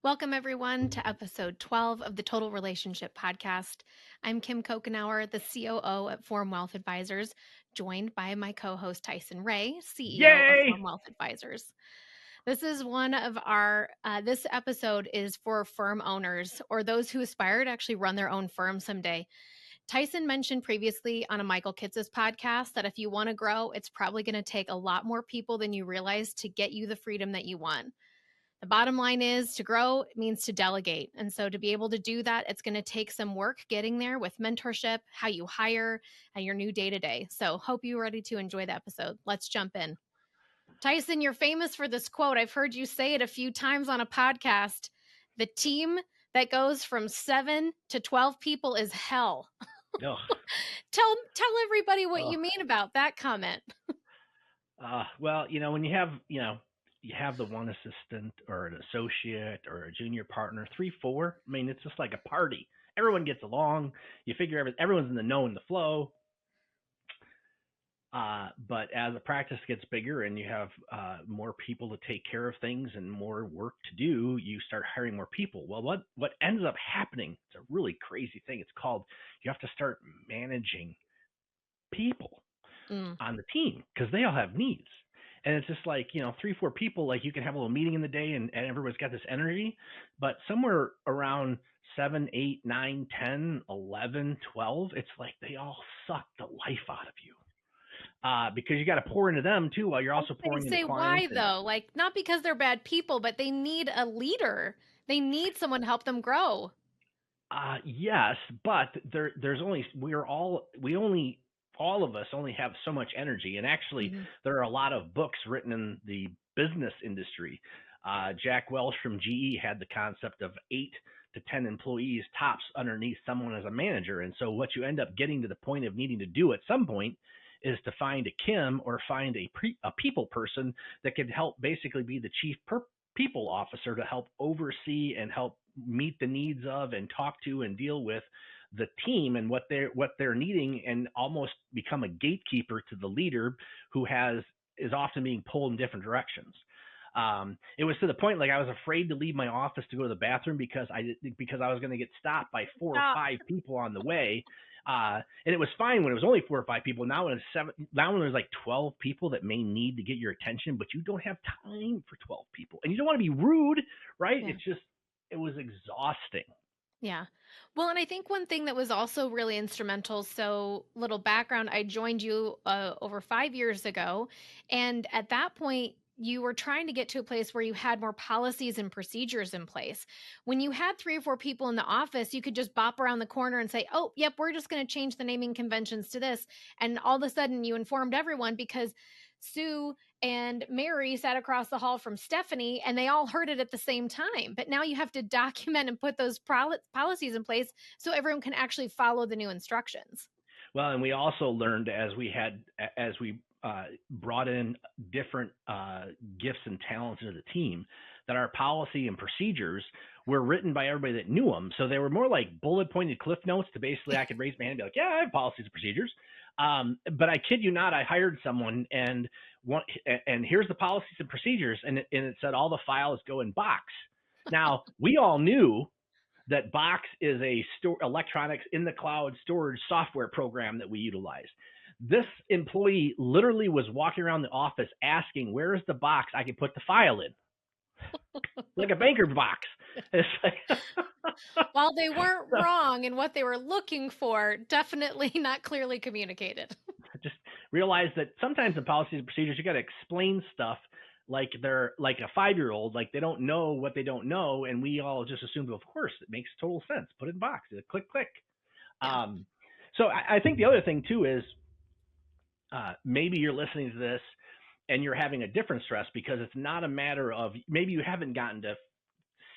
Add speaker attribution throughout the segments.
Speaker 1: Welcome, everyone, to episode 12 of the Total Relationship Podcast. I'm Kim Kokenauer, the COO at Forum Wealth Advisors, joined by my co host Tyson Ray, CEO of
Speaker 2: Yay!
Speaker 1: Forum Wealth Advisors. This is this episode is for firm owners or those who aspire to actually run their own firm someday. Tyson mentioned previously on a Michael Kitces podcast that if you want to grow, it's probably going to take a lot more people than you realize to get you the freedom that you want. The bottom line is to grow means to delegate. And so to be able to do that, it's going to take some work getting there with mentorship, how you hire, and your new day to day. So hope you're ready to enjoy the episode. Let's jump in. Tyson, you're famous for this quote. I've heard you say it a few times on a podcast. The team that goes from 7 to 12 people is hell.
Speaker 2: Oh,
Speaker 1: Tell everybody what
Speaker 2: oh.
Speaker 1: you mean about that comment.
Speaker 2: Well, when you have the one assistant or an associate or a junior partner, 3, 4. I mean, it's just like a party. Everyone gets along. You figure everyone's in the know and the flow. But as the practice gets bigger and you have more people to take care of things and more work to do, you start hiring more people. Well, what ends up happening? It's a really crazy thing. It's called you have to start managing people
Speaker 1: Mm,
Speaker 2: on the team because they all have needs. And it's just like, 3, 4 people, like you can have a little meeting in the day and everybody's got this energy, but somewhere around 7, 8, 9, 10, 11, 12, it's like they all suck the life out of you. Because you got to pour into them too while you're
Speaker 1: I was
Speaker 2: also
Speaker 1: going
Speaker 2: pouring
Speaker 1: to
Speaker 2: into
Speaker 1: say
Speaker 2: clients.
Speaker 1: why
Speaker 2: And
Speaker 1: though? Like not because they're bad people, but they need a leader. They need someone to help them grow.
Speaker 2: yes, but there's only all of us only have so much energy. And actually,
Speaker 1: Mhm.
Speaker 2: there are a lot of books written in the business industry. Jack Welch from GE had the concept of 8 to 10 employees tops underneath someone as a manager. And so what you end up getting to the point of needing to do at some point is to find a Kim or find a people person that can help basically be the chief people officer to help oversee and help meet the needs of and talk to and deal with the team and what they're needing, and almost become a gatekeeper to the leader who is often being pulled in different directions. It was to the point like I was afraid to leave my office to go to the bathroom because I was going to get stopped by 4 or 5 people on the way. And it was fine when it was only 4 or 5 people. Now when it's 7, now when there's like 12 people that may need to get your attention, but you don't have time for 12 people, and you don't want to be rude, right?
Speaker 1: Yeah.
Speaker 2: It was exhausting.
Speaker 1: Yeah. Well, and I think one thing that was also really instrumental, so little background, I joined you over 5 years ago. And at that point, you were trying to get to a place where you had more policies and procedures in place. When you had 3 or 4 people in the office, you could just bop around the corner and say, oh, yep, we're just going to change the naming conventions to this. And all of a sudden, you informed everyone because Sue and Mary sat across the hall from Stephanie and they all heard it at the same time. But now you have to document and put those policies in place so everyone can actually follow the new instructions.
Speaker 2: Well, and we also learned as we brought in different gifts and talents into the team, that our policy and procedures were written by everybody that knew them. So they were more like bullet pointed cliff notes to basically I could raise my hand and be like, yeah, I have policies and procedures. But I kid you not, I hired someone and here's the policies and procedures, and it said all the files go in Box. Now we all knew that Box is a electronics in the cloud storage software program that we utilize. This employee literally was walking around the office asking, where is the box I can put the file in? Like a banker box. It's like,
Speaker 1: While they weren't wrong in what they were looking for, definitely not clearly communicated.
Speaker 2: just realize that sometimes in policies and procedures, you got to explain stuff like they're like a 5-year-old, like they don't know what they don't know. And we all just assumed, well, of course, it makes total sense. Put it in box, click, click.
Speaker 1: Yeah.
Speaker 2: So I think the other thing too is maybe you're listening to this and you're having a different stress because it's not a matter of maybe you haven't gotten to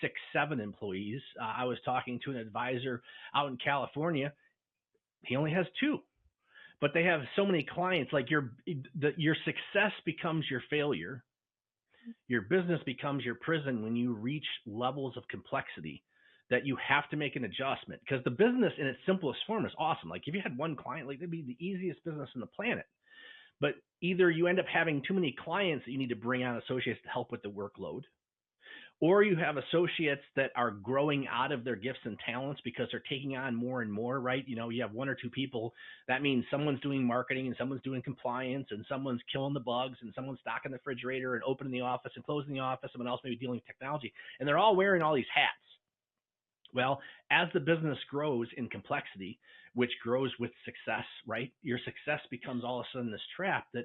Speaker 2: 6, 7 employees. I was talking to an advisor out in California. He only has 2, but they have so many clients. Like your success becomes your failure. Your business becomes your prison when you reach levels of complexity that you have to make an adjustment, because the business in its simplest form is awesome. Like if you had one client, like it'd be the easiest business on the planet. But either you end up having too many clients that you need to bring on associates to help with the workload, or you have associates that are growing out of their gifts and talents because they're taking on more and more, right? You have one or two people. That means someone's doing marketing and someone's doing compliance and someone's killing the bugs and someone's stocking the refrigerator and opening the office and closing the office. Someone else may be dealing with technology, and they're all wearing all these hats. Well, as the business grows in complexity, which grows with success, right? Your success becomes all of a sudden this trap that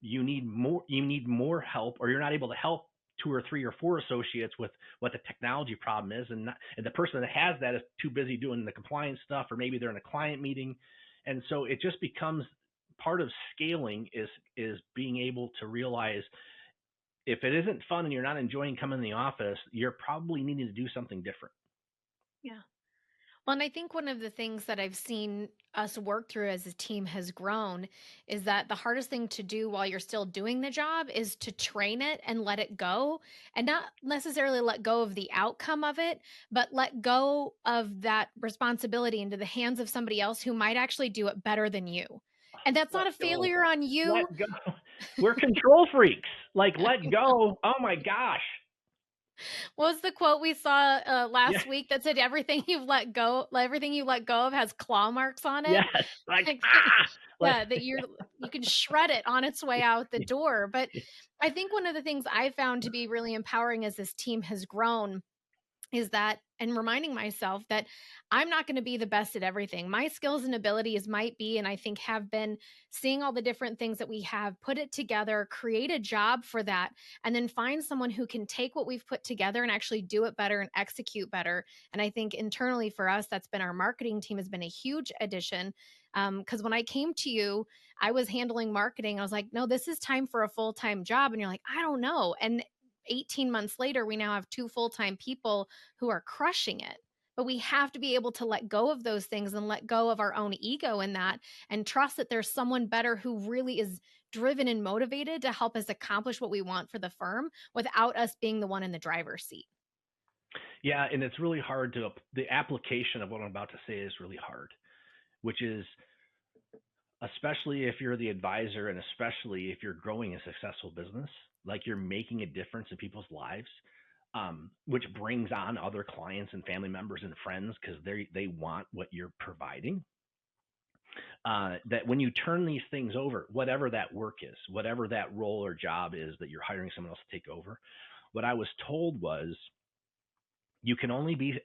Speaker 2: you need more help, or you're not able to help two or three or four associates with what the technology problem is, and the person that has that is too busy doing the compliance stuff, or maybe they're in a client meeting, and so it just becomes part of scaling is being able to realize if it isn't fun and you're not enjoying coming in the office, you're probably needing to do something different.
Speaker 1: Yeah. Well, and I think one of the things that I've seen us work through as a team has grown is that the hardest thing to do while you're still doing the job is to train it and let it go, and not necessarily let go of the outcome of it, but let go of that responsibility into the hands of somebody else who might actually do it better than you. And that's
Speaker 2: Let
Speaker 1: not a
Speaker 2: go.
Speaker 1: failure on
Speaker 2: Let
Speaker 1: you.
Speaker 2: go. We're control freaks. Like, let go. Oh my gosh.
Speaker 1: What was the quote we saw
Speaker 2: Yeah.
Speaker 1: last week that said everything you let go of has claw marks on it?
Speaker 2: Yes. Like,
Speaker 1: Like,
Speaker 2: like,
Speaker 1: yeah, that you can shred it on its way out the door. But I think one of the things I found to be really empowering as this team has grown is that, and reminding myself that I'm not going to be the best at everything. My skills and abilities might be, and I think have been, seeing all the different things that we have, put it together, create a job for that, and then find someone who can take what we've put together and actually do it better and execute better. And I think internally for us, that's been our marketing team has been a huge addition. Because when I came to you, I was handling marketing. I was like, no, this is time for a full time job. And you're like, I don't know. And 18 months later, we now have two full time people who are crushing it. But we have to be able to let go of those things and let go of our own ego in that, and trust that there's someone better who really is driven and motivated to help us accomplish what we want for the firm without us being the one in the driver's seat.
Speaker 2: yeah. And it's really hard the application of what I'm about to say is really hard, which is especially if you're the advisor and especially if you're growing a successful business, like you're making a difference in people's lives, which brings on other clients and family members and friends because they want what you're providing. That when you turn these things over, whatever that work is, whatever that role or job is that you're hiring someone else to take over, what I was told was you can only be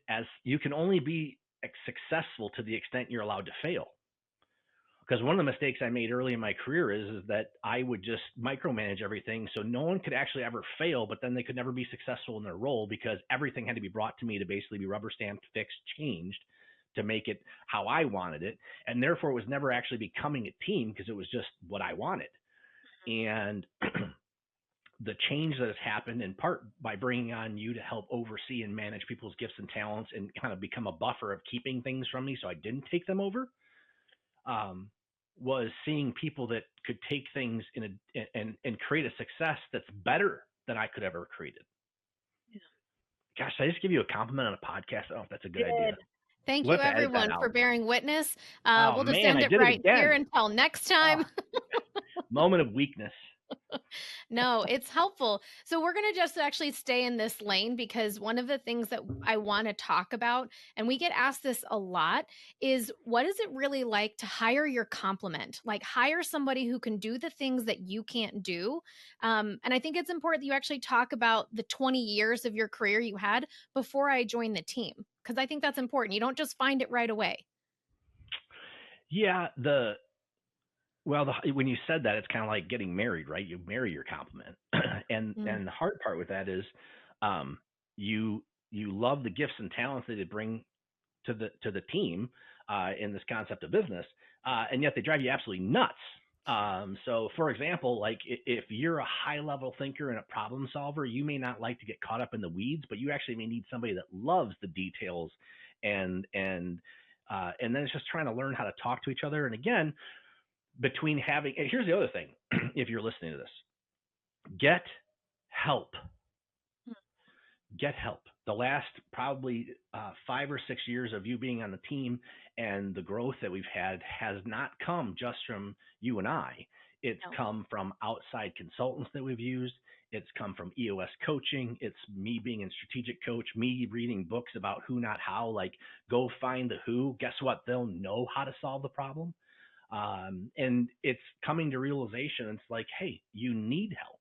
Speaker 2: successful to the extent you're allowed to fail. Because one of the mistakes I made early in my career is that I would just micromanage everything, so no one could actually ever fail, but then they could never be successful in their role because everything had to be brought to me to basically be rubber stamped, fixed, changed to make it how I wanted it, and therefore it was never actually becoming a team because it was just what I wanted. And the change that has happened in part by bringing on you to help oversee and manage people's gifts and talents and kind of become a buffer of keeping things from me so I didn't take them over, um, was seeing people that could take things and create a success that's better than I could ever created. Gosh, did I just give you a compliment on a podcast? I don't know if that's a good idea.
Speaker 1: Did. Thank
Speaker 2: We'll
Speaker 1: you,
Speaker 2: have to edit that
Speaker 1: everyone, for
Speaker 2: out.
Speaker 1: bearing witness.
Speaker 2: Oh
Speaker 1: We'll just
Speaker 2: man,
Speaker 1: end
Speaker 2: I
Speaker 1: it
Speaker 2: did it
Speaker 1: right here
Speaker 2: again.
Speaker 1: until next
Speaker 2: Oh,
Speaker 1: time.
Speaker 2: moment of weakness.
Speaker 1: No, it's helpful. So we're going to just actually stay in this lane, because one of the things that I want to talk about, and we get asked this a lot, is what is it really like to hire your complement? Like, hire somebody who can do the things that you can't do. And I think it's important that you actually talk about the 20 years of your career you had before I joined the team, because I think that's important. You don't just find it right away.
Speaker 2: Yeah, when you said that, it's kind of like getting married, right? You marry your compliment,
Speaker 1: Mm,
Speaker 2: and the hard part with that is, um, you you love the gifts and talents that they bring to the team in this concept of business, and yet they drive you absolutely nuts. So, for example, like if you're a high level thinker and a problem solver, you may not like to get caught up in the weeds, but you actually may need somebody that loves the details, and then it's just trying to learn how to talk to each other. And again, between having, and here's the other thing, if you're listening to this, get help. Get help. The last probably 5 or 6 years of you being on the team and the growth that we've had has not come just from you and I. It's
Speaker 1: no.
Speaker 2: come from outside consultants that we've used. It's come from EOS coaching. It's me being in strategic coach, me reading books about who, not how. Like, go find the who. Guess what? They'll know how to solve the problem. And it's coming to realization. It's like, hey, you need help.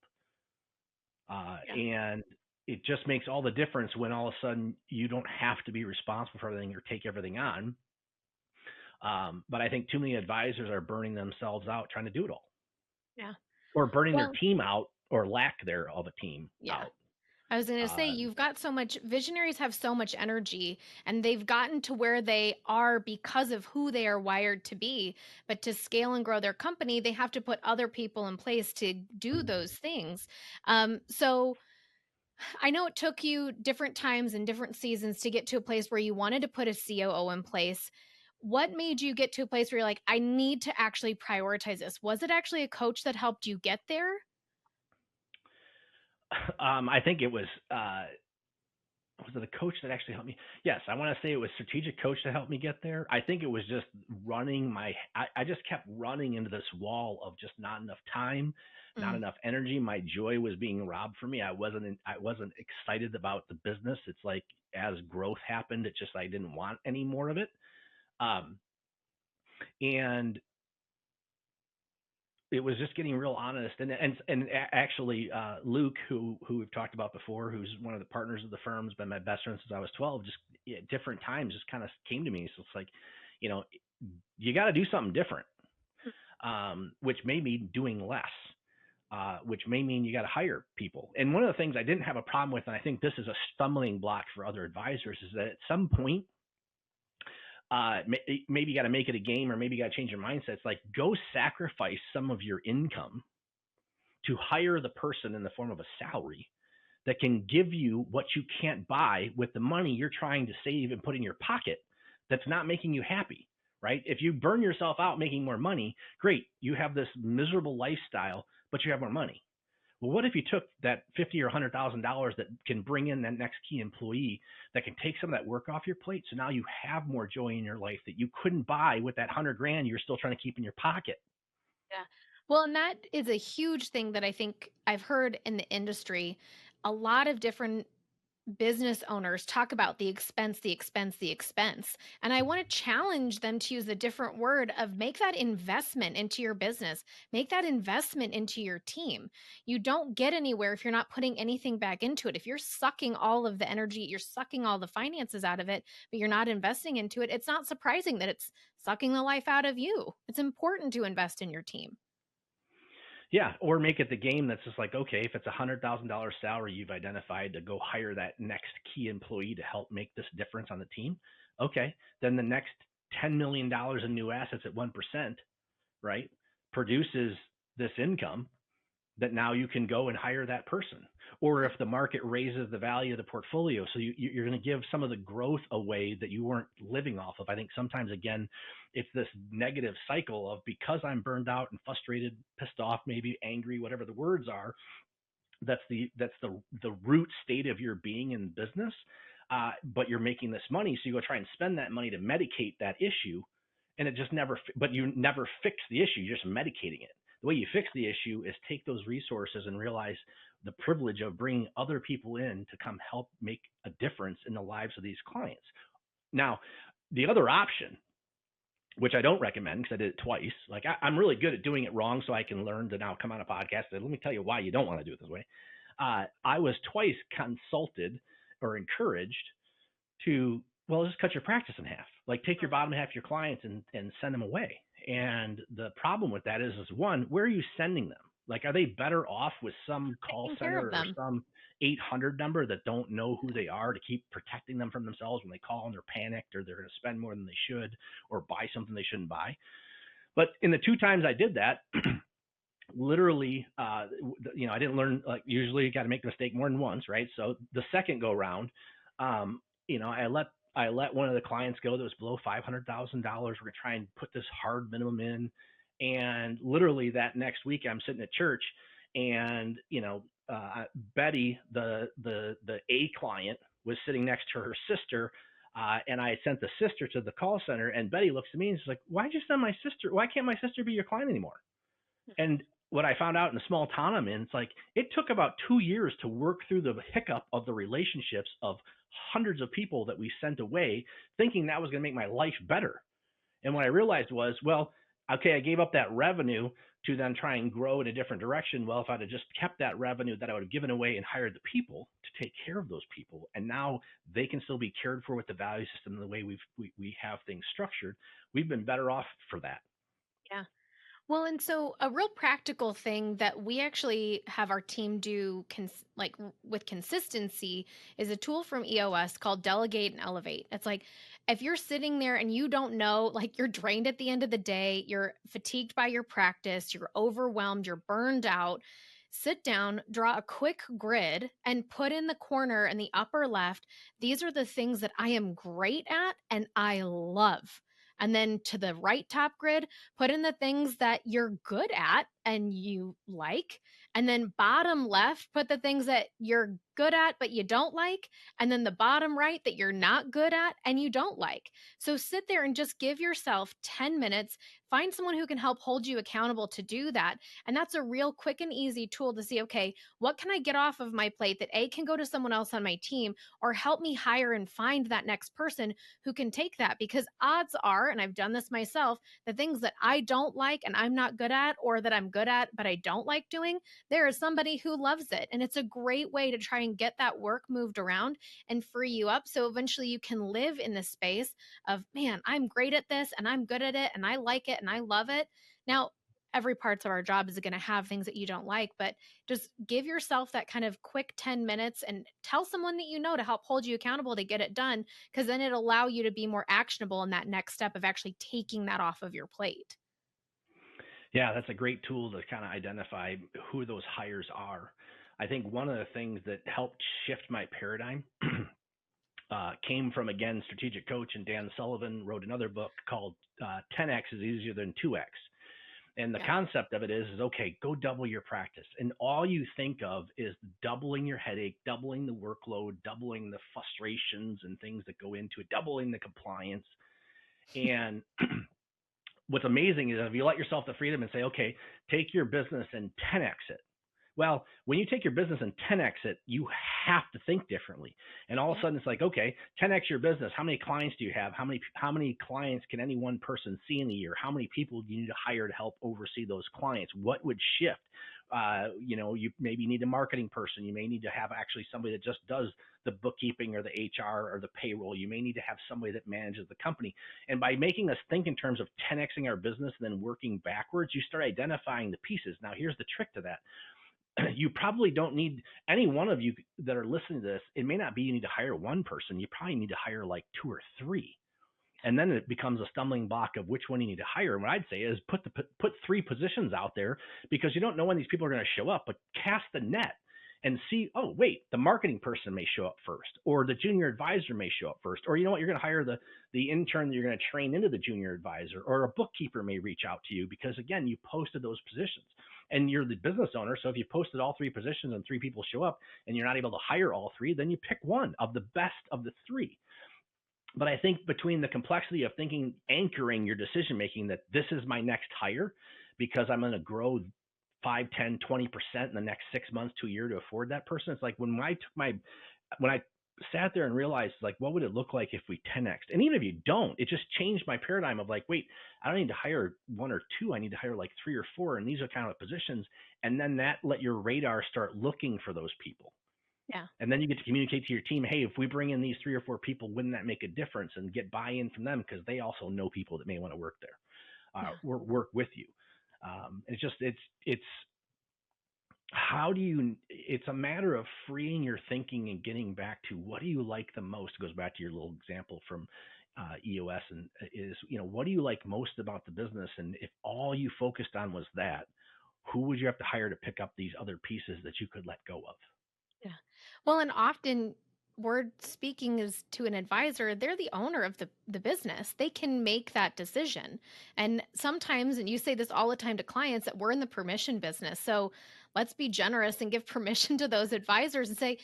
Speaker 1: Yeah.
Speaker 2: And it just makes all the difference when all of a sudden you don't have to be responsible for everything or take everything on. But I think too many advisors are burning themselves out trying to do it all,
Speaker 1: Yeah.
Speaker 2: or burning their
Speaker 1: Well,
Speaker 2: team out, or lack there of a team
Speaker 1: yeah.
Speaker 2: out.
Speaker 1: I was going to say,
Speaker 2: Uh,
Speaker 1: you've got so much, visionaries have so much energy and they've gotten to where they are because of who they are wired to be. But to scale and grow their company, they have to put other people in place to do those things. So I know it took you different times and different seasons to get to a place where you wanted to put a COO in place. What made you get to a place where you're like, I need to actually prioritize this? Was it actually a coach that helped you get there?
Speaker 2: I think it was it a coach that actually helped me? Yes, I want to say it was strategic coach that helped me get there. I think it was just I just kept running into this wall of just not enough time, not
Speaker 1: Mm,
Speaker 2: enough energy. My joy was being robbed from me. I wasn't excited about the business. It's like, as growth happened, it just, I didn't want any more of it. Um, and it was just getting real honest. Actually, Luke, who we've talked about before, who's one of the partners of the firm, has been my best friend since I was 12. Just at different times, just kind of came to me. So it's like, you know, you got to do something different, which may mean doing less. Which may mean you got to hire people. And one of the things I didn't have a problem with, and I think this is a stumbling block for other advisors, is that at some point, maybe you got to make it a game, or maybe you got to change your mindset. It's like, go sacrifice some of your income to hire the person in the form of a salary that can give you what you can't buy with the money you're trying to save and put in your pocket, that's not making you happy, right? If you burn yourself out making more money, great. You have this miserable lifestyle, but you have more money. Well, what if you took that $50 or $100,000 that can bring in that next key employee, that can take some of that work off your plate? So now you have more joy in your life that you couldn't buy with that 100 grand you're still trying to keep in your pocket.
Speaker 1: yeah. Well, and that is a huge thing that I think I've heard in the industry. A lot of different business owners talk about the expense, the expense, the expense. And I want to challenge them to use a different word of make that investment into your business, make that investment into your team. You don't get anywhere if you're not putting anything back into it. If you're sucking all of the energy, you're sucking all the finances out of it, but you're not investing into it, it's not surprising that it's sucking the life out of you. It's important to invest in your team.
Speaker 2: Yeah, or make it the game that's just like, okay, if it's $100,000 salary you've identified to go hire that next key employee to help make this difference on the team, okay, then the next $10 million in new assets at 1%, right, produces this income that now you can go and hire that person. Or if the market raises the value of the portfolio, so you're going to give some of the growth away that you weren't living off of. I think sometimes, again, it's this negative cycle of, because I'm burned out and frustrated, pissed off, maybe angry, whatever the words are, that's the root state of your being in business. But you're making this money, so you go try and spend that money to medicate that issue, and it just never. But you never fix the issue. You're just medicating it. The way you fix the issue is take those resources and realize the privilege of bringing other people in to come help make a difference in the lives of these clients. Now, the other option, which I don't recommend because I did it twice. Like, I'm really good at doing it wrong, so I can learn to now come on a podcast and let me tell you why you don't want to do it this way. I was twice consulted or encouraged to, well, just cut your practice in half. Like, take your bottom half of your clients and send them away. And the problem with that is one, where are you sending them? Like, are they better off with some call
Speaker 1: Taking care
Speaker 2: center
Speaker 1: of
Speaker 2: or
Speaker 1: them.
Speaker 2: some 800 number that don't know who they are, to keep protecting them from themselves when they call and they're panicked, or they're going to spend more than they should, or buy something they shouldn't buy? But in the two times I did that, literally, I didn't learn. Like, usually you got to make a mistake more than once, right? So the second go round, I let one of the clients go that was below $500,000. We're gonna try and put this hard minimum in, and literally that next week I'm sitting at church, and Betty, the A client, was sitting next to her sister. And I sent the sister to the call center, and Betty looks at me and she's like, "Why'd you send my sister? Why can't my sister be your client anymore?" And what I found out in the small town I'm in, it's like it took about 2 years to work through the hiccup of the relationships of hundreds of people that we sent away, thinking that was going to make my life better. And what I realized was, well, okay, I gave up that revenue to then try and grow in a different direction. Well, if I'd have just kept that revenue that I would have given away and hired the people to take care of those people, and now they can still be cared for with the value system and the way we have things structured, we've been better off for that.
Speaker 1: Yeah. Well, and so a real practical thing that we actually have our team do with consistency is a tool from EOS called Delegate and Elevate. It's like if you're sitting there and you don't know, like you're drained at the end of the day, you're fatigued by your practice, you're overwhelmed, you're burned out, sit down, draw a quick grid, and put in the corner in the upper left, these are the things that I am great at and I love. And then to the right top grid, put in the things that you're good at and you like. And then bottom left, put the things that you're good at but you don't like. And then the bottom right that you're not good at and you don't like. So sit there and just give yourself 10 minutes. Find someone who can help hold you accountable to do that. And that's a real quick and easy tool to see, okay, what can I get off of my plate that A can go to someone else on my team or help me hire and find that next person who can take that? Because odds are, and I've done this myself, the things that I don't like and I'm not good at, or that I'm good at but I don't like doing, there is somebody who loves it. And it's a great way to try and get that work moved around and free you up. So eventually you can live in the space of, man, I'm great at this and I'm good at it and I like it and I love it. Now, every parts of our job is going to have things that you don't like, but just give yourself that kind of quick 10 minutes and tell someone that you know to help hold you accountable to get it done, because then it'll allow you to be more actionable in that next step of actually taking that off of your plate.
Speaker 2: Yeah, that's a great tool to kind of identify who those hires are. I think one of the things that helped shift my paradigm came from, again, strategic coach, and Dan Sullivan wrote another book called 10x is easier than 2x. And the
Speaker 1: Yeah.
Speaker 2: concept of it is okay, go double your practice. And all you think of is doubling your headache, doubling the workload, doubling the frustrations and things that go into it, doubling the compliance. And what's amazing is if you let yourself the freedom and say, okay, take your business and 10x it. Well, when you take your business and 10x it, you have to think differently. And all of a
Speaker 1: Yeah.
Speaker 2: sudden it's like, okay, 10x your business. How many clients do you have? How many clients can any one person see in a year? How many people do you need to hire to help oversee those clients? What would shift? You maybe need a marketing person. You may need to have actually somebody that just does the bookkeeping or the HR or the payroll. You may need to have somebody that manages the company. And by making us think in terms of 10xing our business and then working backwards, you start identifying the pieces. Now, here's the trick to that. You probably don't need any one of you that are listening to this. It may not be you need to hire one person. You probably need to hire like two or three. And then it becomes a stumbling block of which one you need to hire. And what I'd say is put three positions out there, because you don't know when these people are going to show up, but cast the net and see, oh, wait, the marketing person may show up first, or the junior advisor may show up first, or you know what, you're going to hire the intern that you're going to train into the junior advisor, or a bookkeeper may reach out to you because, again, you posted those positions and you're the business owner. So if you posted all three positions and three people show up and you're not able to hire all three, then you pick one of the best of the three. But I think between the complexity of thinking, anchoring your decision making that this is my next hire because I'm going to grow 5, 10, 20% in the next 6 months to a year to afford that person. It's like when I sat there and realized, like, what would it look like if we 10x? And even if you don't, it just changed my paradigm of like, wait, I don't need to hire one or two. I need to hire like three or four. And these are kind of positions. And then that let your radar start looking for those people.
Speaker 1: Yeah.
Speaker 2: And then you get to communicate to your team, hey, if we bring in these three or four people, wouldn't that make a difference? And get buy-in from them because they also know people that may want to work there,
Speaker 1: Yeah.
Speaker 2: work with you. It's how do you, it's a matter of freeing your thinking and getting back to what do you like the most. It goes back to your little example from EOS, and is, what do you like most about the business? And if all you focused on was that, who would you have to hire to pick up these other pieces that you could let go of?
Speaker 1: Yeah. Well, and often word speaking is to an advisor, they're the owner of the business. They can make that decision. And sometimes, and you say this all the time to clients, that we're in the permission business. So let's be generous and give permission to those advisors and say,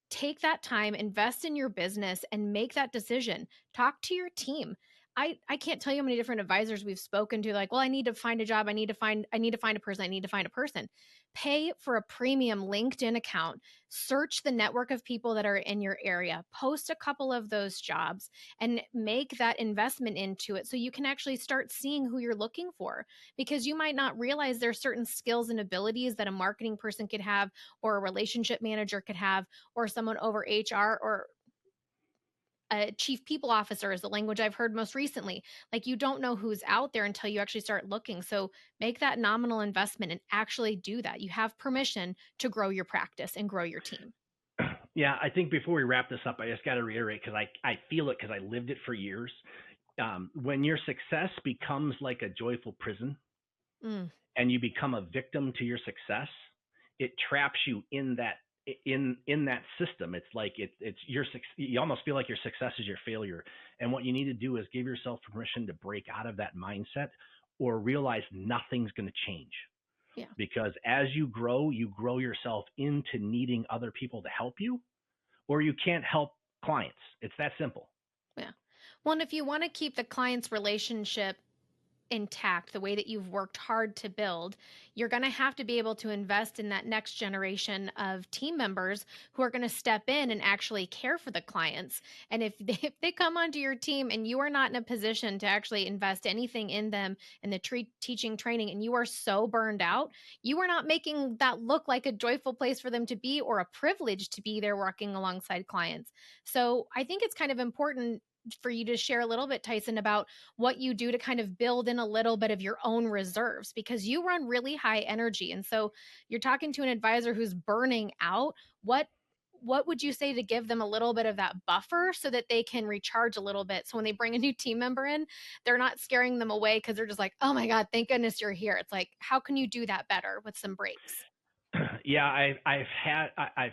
Speaker 1: take that time, invest in your business and make that decision. Talk to your team. I can't tell you how many different advisors we've spoken to, like, well, I need to find a job, I need to find a person, I need to find a person. Pay for a premium LinkedIn account, search the network of people that are in your area, post a couple of those jobs, and make that investment into it so you can actually start seeing who you're looking for. Because you might not realize there's certain skills and abilities that a marketing person could have, or a relationship manager could have, or someone over HR, or a chief people officer is the language I've heard most recently. Like, you don't know who's out there until you actually start looking. So make that nominal investment and actually do that. You have permission to grow your practice and grow your team.
Speaker 2: Yeah, I think before we wrap this up, I just got to reiterate because I feel it because I lived it for years. When your success becomes like a joyful prison
Speaker 1: Mm,
Speaker 2: and you become a victim to your success, it traps you in that system. It's like it's your you almost feel like your success is your failure. And what you need to do is give yourself permission to break out of that mindset or realize nothing's going to change.
Speaker 1: yeah.
Speaker 2: Because as you grow yourself into needing other people to help you, or you can't help clients. It's that simple.
Speaker 1: Yeah. Well, and if you want to keep the client's relationship intact, the way that you've worked hard to build, you're going to have to be able to invest in that next generation of team members who are going to step in and actually care for the clients. And if they come onto your team and you are not in a position to actually invest anything in them in the teaching training, and you are so burned out, you are not making that look like a joyful place for them to be, or a privilege to be there working alongside clients. So I think it's kind of important for you to share a little bit, Tyson, about what you do to kind of build in a little bit of your own reserves, because you run really high energy. And so you're talking to an advisor who's burning out. What would you say to give them a little bit of that buffer so that they can recharge a little bit? So when they bring a new team member in, they're not scaring them away because they're just like, oh my God, thank goodness you're here. It's like, how can you do that better with some breaks?
Speaker 2: Yeah, I've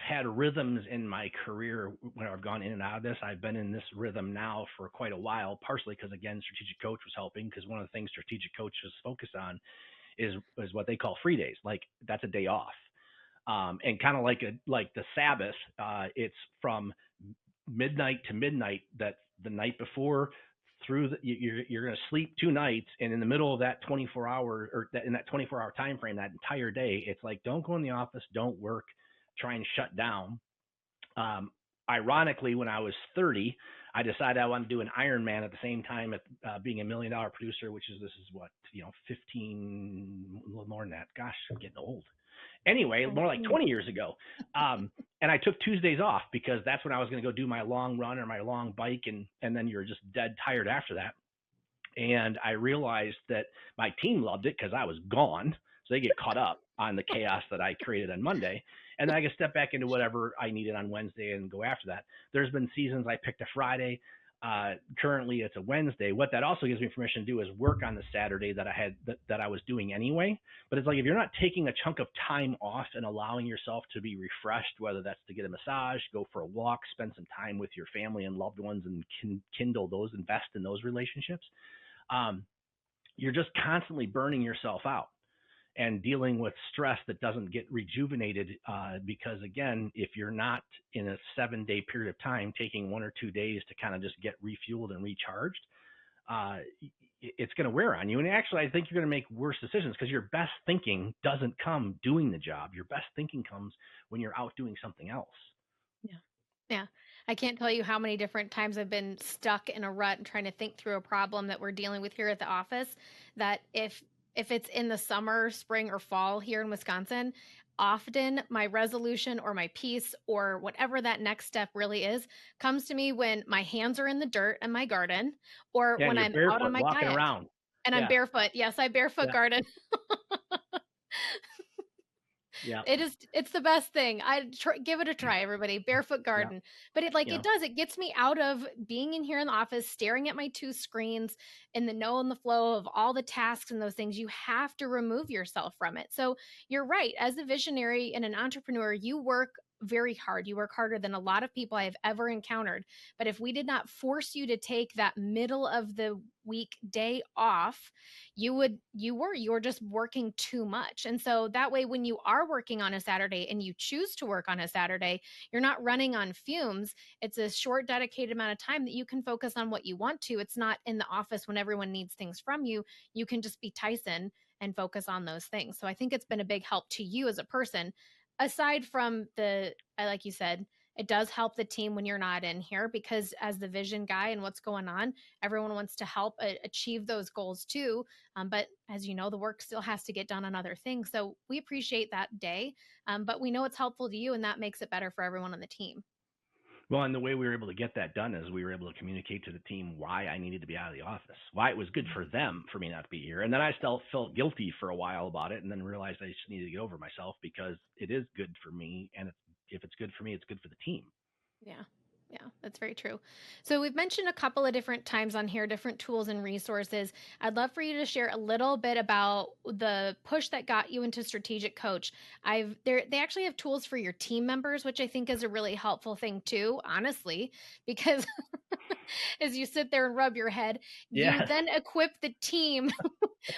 Speaker 2: had rhythms in my career when I've gone in and out of this. I've been in this rhythm now for quite a while, partially because again, strategic coach was helping because one of the things strategic coaches focus on is what they call free days. Like that's a day off. And kind of like the Sabbath, it's from midnight to midnight that the night before through you're going to sleep 2 nights, and in the middle of that 24 hour or in that 24-hour time frame, that entire day, it's like don't go in the office, don't work, try and shut down. um, Ironically, when I was 30, I decided I wanted to do an Ironman at the same time at being $1 million producer, which is this is what 15, a little more than that. Gosh, I'm getting old. Anyway, more like 20 years ago. And I took Tuesdays off because that's when I was going to go do my long run or my long bike, and then you're just dead tired after that. And I realized that my team loved it because I was gone. So they get caught up on the chaos that I created on Monday. And then I can step back into whatever I needed on Wednesday and go after that. There's been seasons I picked a Friday. Currently, it's a Wednesday. What that also gives me permission to do is work on the Saturday that I had that I was doing anyway. But it's like if you're not taking a chunk of time off and allowing yourself to be refreshed, whether that's to get a massage, go for a walk, spend some time with your family and loved ones, and kindle those, invest in those relationships, um, you're just constantly burning yourself out and dealing with stress that doesn't get rejuvenated. Because again, if you're not in a 7-day period of time taking 1 or 2 days to kind of just get refueled and recharged, uh, it's going to wear on you. And actually, I think you're going to make worse decisions because your best thinking doesn't come doing the job. Your best thinking comes when you're out doing something else.
Speaker 1: Yeah. Yeah. I can't tell you how many different times I've been stuck in a rut and trying to think through a problem that we're dealing with here at the office, that if it's in the summer, spring, or fall here in Wisconsin, often my resolution or my peace or whatever that next step really is comes to me when my hands are in the dirt in my garden, or
Speaker 2: Yeah, and
Speaker 1: when
Speaker 2: you're
Speaker 1: I'm out on
Speaker 2: barefoot
Speaker 1: my
Speaker 2: walking
Speaker 1: kayak
Speaker 2: around.
Speaker 1: and I'm
Speaker 2: Yeah,
Speaker 1: barefoot. Yes, I barefoot
Speaker 2: yeah,
Speaker 1: garden.
Speaker 2: yeah,
Speaker 1: It's the best thing. Give it a try, everybody. Barefoot
Speaker 2: yeah.
Speaker 1: garden. But
Speaker 2: You know,
Speaker 1: it gets me out of being in here in the office, staring at my two screens, in the know and the flow of all the tasks and those things. You have to remove yourself from it. So you're right. As a visionary and an entrepreneur, you work very hard. You work harder than a lot of people I have ever encountered. But if we did not force you to take that middle of the week day off, you were just working too much. And so that way, when you are working on a Saturday and you choose to work on a Saturday, you're not running on fumes. It's a short, dedicated amount of time that you can focus on what you want to. It's not in the office when everyone needs things from you. You can just be Tyson and focus on those things. So I think it's been a big help to you as a person. Aside from like you said, it does help the team when you're not in here, because as the vision guy and what's going on, everyone wants to help achieve those goals too. But as you know, the work still has to get done on other things. So we appreciate that day, but we know it's helpful to you, and that makes it better for everyone on the team.
Speaker 2: Well, and the way we were able to get that done is we were able to communicate to the team why I needed to be out of the office, why it was good for them for me not to be here. And then I still felt guilty for a while about it, and then realized I just needed to get over myself because it is good for me. And if it's good for me, it's good for the team.
Speaker 1: Yeah. Yeah, that's very true. So we've mentioned a couple of different times on here, different tools and resources. I'd love for you to share a little bit about the push that got you into strategic coach. They actually have tools for your team members, which I think is a really helpful thing too, honestly, because as you sit there and rub your head, you
Speaker 2: Yes.
Speaker 1: then equip the team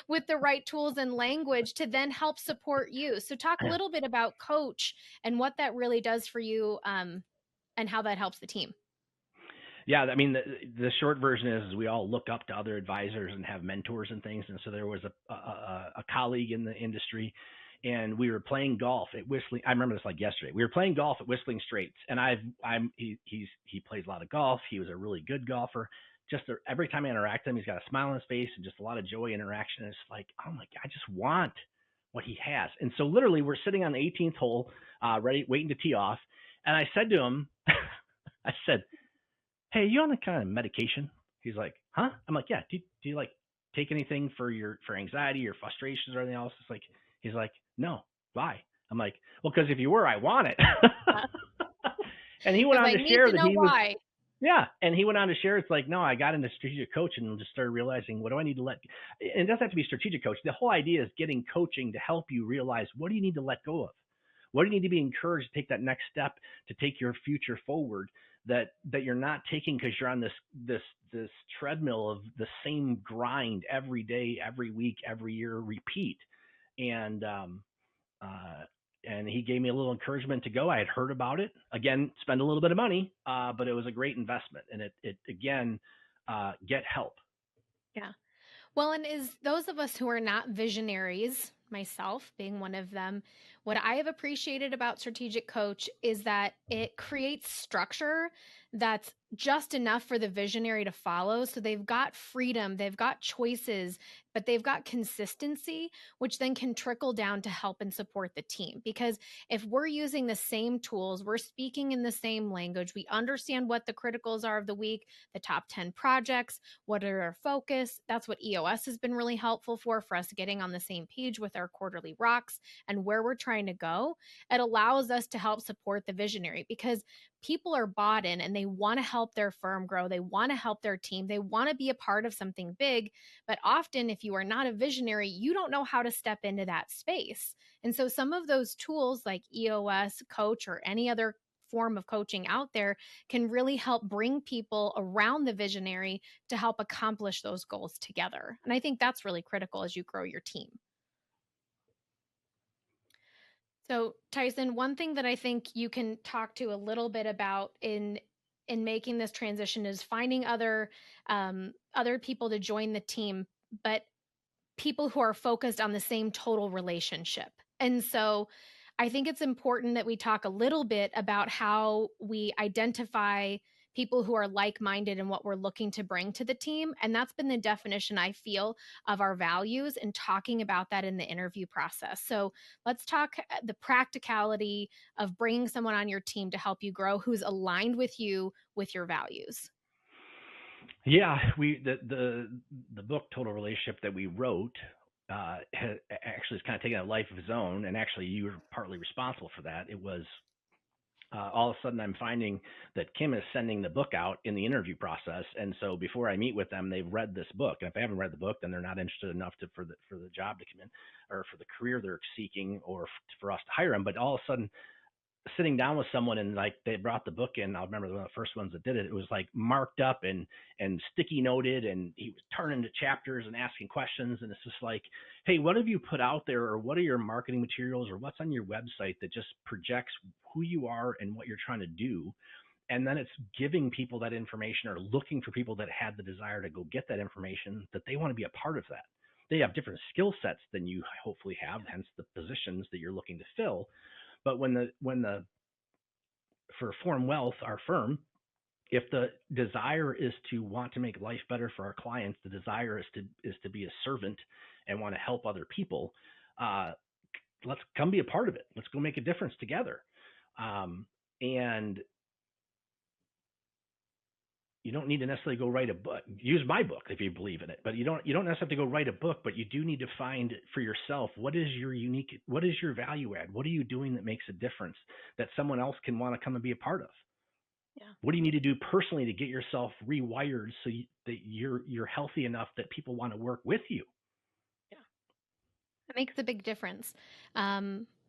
Speaker 1: with the right tools and language to then help support you. So talk a little bit about coach and what that really does for you, and how that helps the team.
Speaker 2: Yeah, I mean, the short version is we all look up to other advisors and have mentors and things. And so there was a colleague in the industry, and we were playing golf at Whistling. I remember this like yesterday. We were playing golf at Whistling Straits, and he plays a lot of golf. He was a really good golfer. Every time I interact with him, he's got a smile on his face and just a lot of joy interaction. And it's like, oh my God, I just want what he has. And so literally, we're sitting on the 18th hole, ready, waiting to tee off. And I said to him, I said, hey, you on the kind of medication? He's like, huh? I'm like, yeah. Do you like take anything for anxiety or frustrations or anything else? He's like, no. Why? I'm like, well, because if you were, I want it. And he went
Speaker 1: Because
Speaker 2: on
Speaker 1: I
Speaker 2: to
Speaker 1: need
Speaker 2: share
Speaker 1: to
Speaker 2: that
Speaker 1: know
Speaker 2: he was,
Speaker 1: why.
Speaker 2: yeah. And he went on to share, it's like, no, I got into strategic coach and just started realizing, what do I need to and it doesn't have to be strategic coach. The whole idea is getting coaching to help you realize, what do you need to let go of? What do you need to be encouraged to take that next step to take your future forward that you're not taking because you're on this treadmill of the same grind every day, every week, every year, repeat. And and he gave me a little encouragement to go. I had heard about it. Again, spend a little bit of money, but it was a great investment. And it again, get help.
Speaker 1: Yeah. Well, and is those of us who are not visionaries, myself being one of them, what I have appreciated about Strategic Coach is that it creates structure that's just enough for the visionary to follow. So they've got freedom, they've got choices, but they've got consistency, which then can trickle down to help and support the team. Because if we're using the same tools, we're speaking in the same language, we understand what the criticals are of the week, the top 10 projects, what are our focus. That's what EOS has been really helpful for us getting on the same page with our quarterly rocks and where we're trying to go. It allows us to help support the visionary, because people are bought in and they want to help their firm grow. They want to help their team. They want to be a part of something big. But often, if you are not a visionary, you don't know how to step into that space. And so some of those tools like EOS, Coach, or any other form of coaching out there can really help bring people around the visionary to help accomplish those goals together. And I think that's really critical as you grow your team. So, Tyson, one thing that I think you can talk to a little bit about in making this transition is finding other people to join the team, but people who are focused on the same total relationship. And so I think it's important that we talk a little bit about how we identify people who are like minded and what we're looking to bring to the team. And that's been the definition, I feel, of our values, and talking about that in the interview process. So let's talk the practicality of bringing someone on your team to help you grow who's aligned with you with your values.
Speaker 2: Yeah, the book Total Relationship that we wrote actually is kind of taking a life of its own, and actually you were partly responsible for that. It was all of a sudden I'm finding that Kim is sending the book out in the interview process, and so before I meet with them, they've read this book, and if they haven't read the book, then they're not interested enough for the job to come in, or for the career they're seeking, or for us to hire them. But all of a sudden, sitting down with someone and like they brought the book in. I remember one of the first ones that did it. It was like marked up and sticky noted, and he was turning to chapters and asking questions. And it's just like, hey, what have you put out there, or what are your marketing materials, or what's on your website that just projects who you are and what you're trying to do? And then it's giving people that information or looking for people that had the desire to go get that information, that they want to be a part of that. They have different skill sets than you hopefully have, hence the positions that you're looking to fill. But when the for Form Wealth, our firm, if the desire is to want to make life better for our clients, the desire is to be a servant and want to help other people. Uh, let's come be a part of it. Let's go make a difference together. And you don't need to necessarily go write a book. Use my book if you believe in it, but you don't necessarily have to go write a book, but you do need to find for yourself what is your value add? What are you doing that makes a difference that someone else can want to come and be a part of?
Speaker 1: Yeah.
Speaker 2: What do you need to do personally to get yourself rewired so that you're healthy enough that people want to work with you?
Speaker 1: Yeah. It makes a big difference.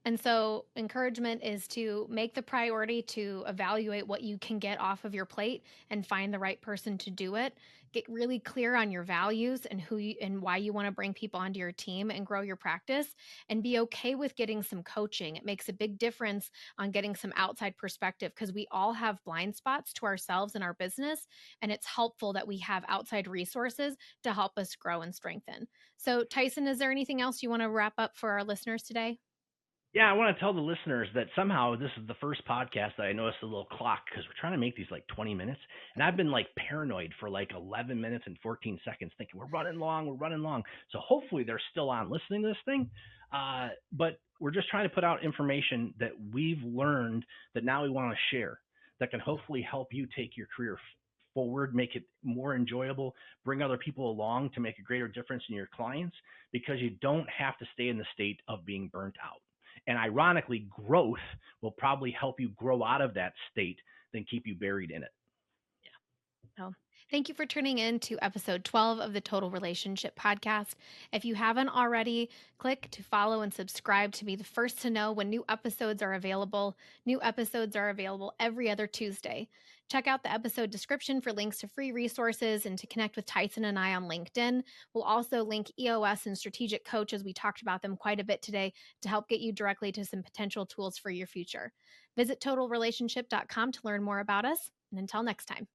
Speaker 1: And so, encouragement is to make the priority to evaluate what you can get off of your plate and find the right person to do it. Get really clear on your values and and why you want to bring people onto your team and grow your practice, and be okay with getting some coaching. It makes a big difference on getting some outside perspective, because we all have blind spots to ourselves and our business. And it's helpful that we have outside resources to help us grow and strengthen. So, Tyson, is there anything else you want to wrap up for our listeners today?
Speaker 2: Yeah, I want to tell the listeners that somehow this is the first podcast that I noticed a little clock, because we're trying to make these like 20 minutes. And I've been like paranoid for like 11 minutes and 14 seconds thinking we're running long, we're running long. So hopefully they're still on listening to this thing. But we're just trying to put out information that we've learned that now we want to share, that can hopefully help you take your career forward, make it more enjoyable, bring other people along to make a greater difference in your clients, because you don't have to stay in the state of being burnt out. And ironically, growth will probably help you grow out of that state than keep you buried in it.
Speaker 1: Oh, thank you for tuning in to episode 12 of the Total Relationship Podcast. If you haven't already, click to follow and subscribe to be the first to know when new episodes are available. New episodes are available every other Tuesday. Check out the episode description for links to free resources and to connect with Tyson and I on LinkedIn. We'll also link EOS and Strategic Coach, as we talked about them quite a bit today, to help get you directly to some potential tools for your future. Visit totalrelationship.com to learn more about us. And until next time.